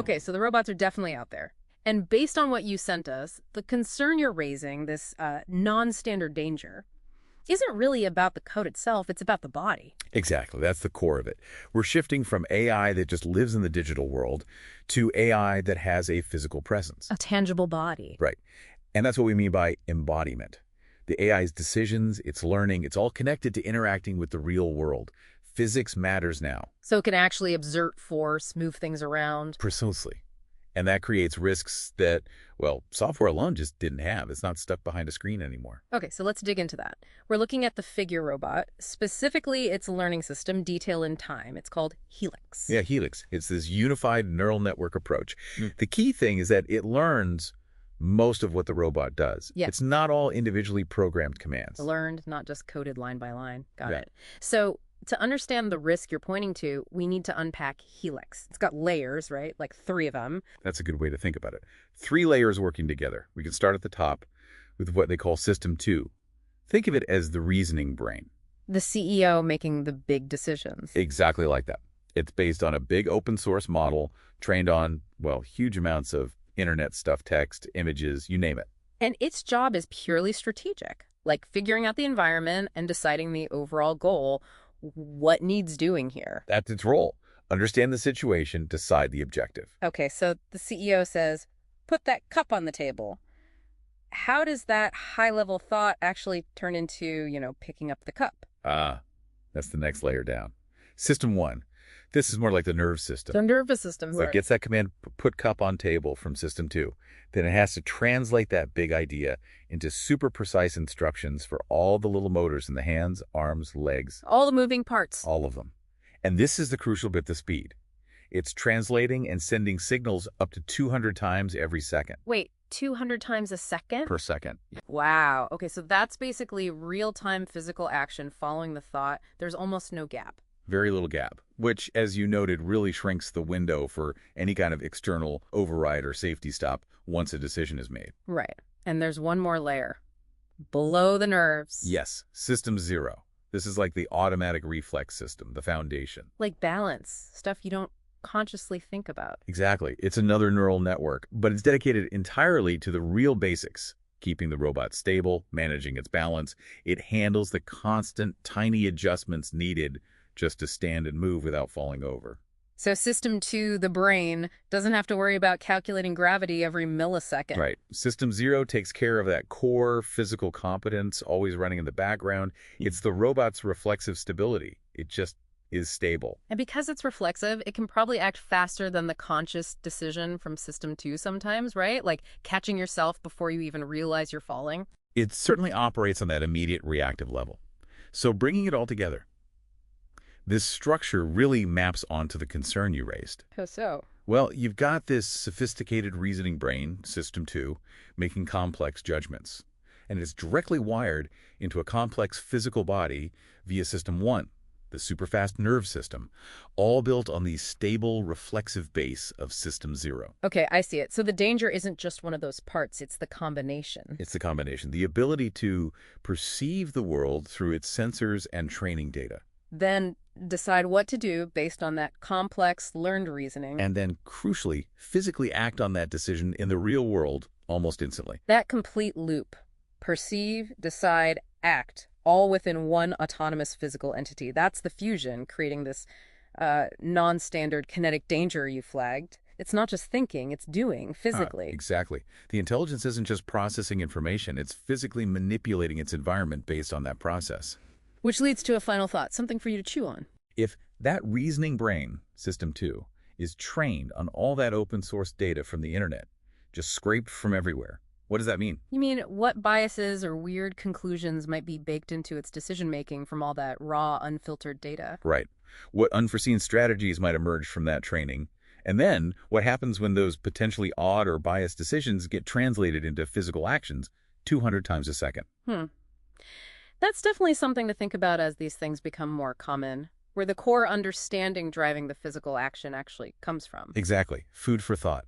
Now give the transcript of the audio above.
Okay, so the robots are definitely out there. And based on what you sent us, the concern you're raising, this non-standard danger, isn't really about the code itself, it's about the body. Exactly. That's the core of it. We're shifting from AI that just lives in the digital world to AI that has a physical presence. A tangible body. Right. And that's what we mean by embodiment. The AI's decisions, its learning, it's all connected to interacting with the real world. Physics matters now. So it can actually exert force, move things around. Precisely. And that creates risks that, well, software alone just didn't have. It's not stuck behind a screen anymore. Okay, so let's dig into that. We're looking at the figure robot, specifically its learning system, detail in time. It's called Helix. Yeah, Helix. It's this unified neural network approach. The key thing is that it learns most of what the robot does. Yeah. It's not all individually programmed commands. Learned, not just coded line by line. Got Yeah. it. So to understand the risk you're pointing to, we need to unpack Helix. It's got layers, right? Like 3 of them. That's a good way to think about it. 3 layers working together. We can start at the top with what they call System 2. Think of it as the reasoning brain. The CEO making the big decisions. Exactly like that. It's based on a big open source model trained on, well, huge amounts of internet stuff, text, images, you name it. And its job is purely strategic, like figuring out the environment and deciding the overall goal. What needs doing here? That's its role. Understand the situation, decide the objective. Okay, so the CEO says, put that cup on the table. How does that high-level thought actually turn into, picking up the cup? That's the next layer down. System 1. This is more like the nerve system. The nervous system. So it gets that command, put cup on table from System 2. Then it has to translate that big idea into super precise instructions for all the little motors in the hands, arms, legs. All the moving parts. All of them. And this is the crucial bit, the speed. It's translating and sending signals up to 200 times every second. Wait, 200 times a second? Per second. Wow. Okay, so that's basically real-time physical action following the thought. There's almost no gap. Very little gap, which, as you noted, really shrinks the window for any kind of external override or safety stop once a decision is made. Right. And there's one more layer. Below the nerves. Yes, System 0. This is like the automatic reflex system, the foundation. Like balance, stuff you don't consciously think about. Exactly. It's another neural network, but it's dedicated entirely to the real basics. Keeping the robot stable, managing its balance. It handles the constant, tiny adjustments needed just to stand and move without falling over. So System 2, the brain, doesn't have to worry about calculating gravity every millisecond. Right. System 0 takes care of that core physical competence, always running in the background. It's the robot's reflexive stability. It just is stable. And because it's reflexive, it can probably act faster than the conscious decision from System 2 sometimes, right? Like catching yourself before you even realize you're falling. It certainly operates on that immediate reactive level. So bringing it all together, this structure really maps onto the concern you raised. How so? Well, you've got this sophisticated reasoning brain, System 2, making complex judgments. And it's directly wired into a complex physical body via System 1, the superfast nerve system, all built on the stable, reflexive base of System 0. Okay, I see it. So the danger isn't just one of those parts, it's the combination. It's the combination, the ability to perceive the world through its sensors and training data. Then decide what to do based on that complex, learned reasoning. And then, crucially, physically act on that decision in the real world almost instantly. That complete loop. Perceive, decide, act, all within one autonomous physical entity. That's the fusion, creating this non-standard kinetic danger you flagged. It's not just thinking, it's doing, physically. Exactly. The intelligence isn't just processing information, it's physically manipulating its environment based on that process. Which leads to a final thought, something for you to chew on. If that reasoning brain, System 2, is trained on all that open source data from the internet, just scraped from everywhere, what does that mean? You mean what biases or weird conclusions might be baked into its decision-making from all that raw, unfiltered data? Right. What unforeseen strategies might emerge from that training? And then what happens when those potentially odd or biased decisions get translated into physical actions 200 times a second? That's definitely something to think about as these things become more common, where the core understanding driving the physical action actually comes from. Exactly. Food for thought.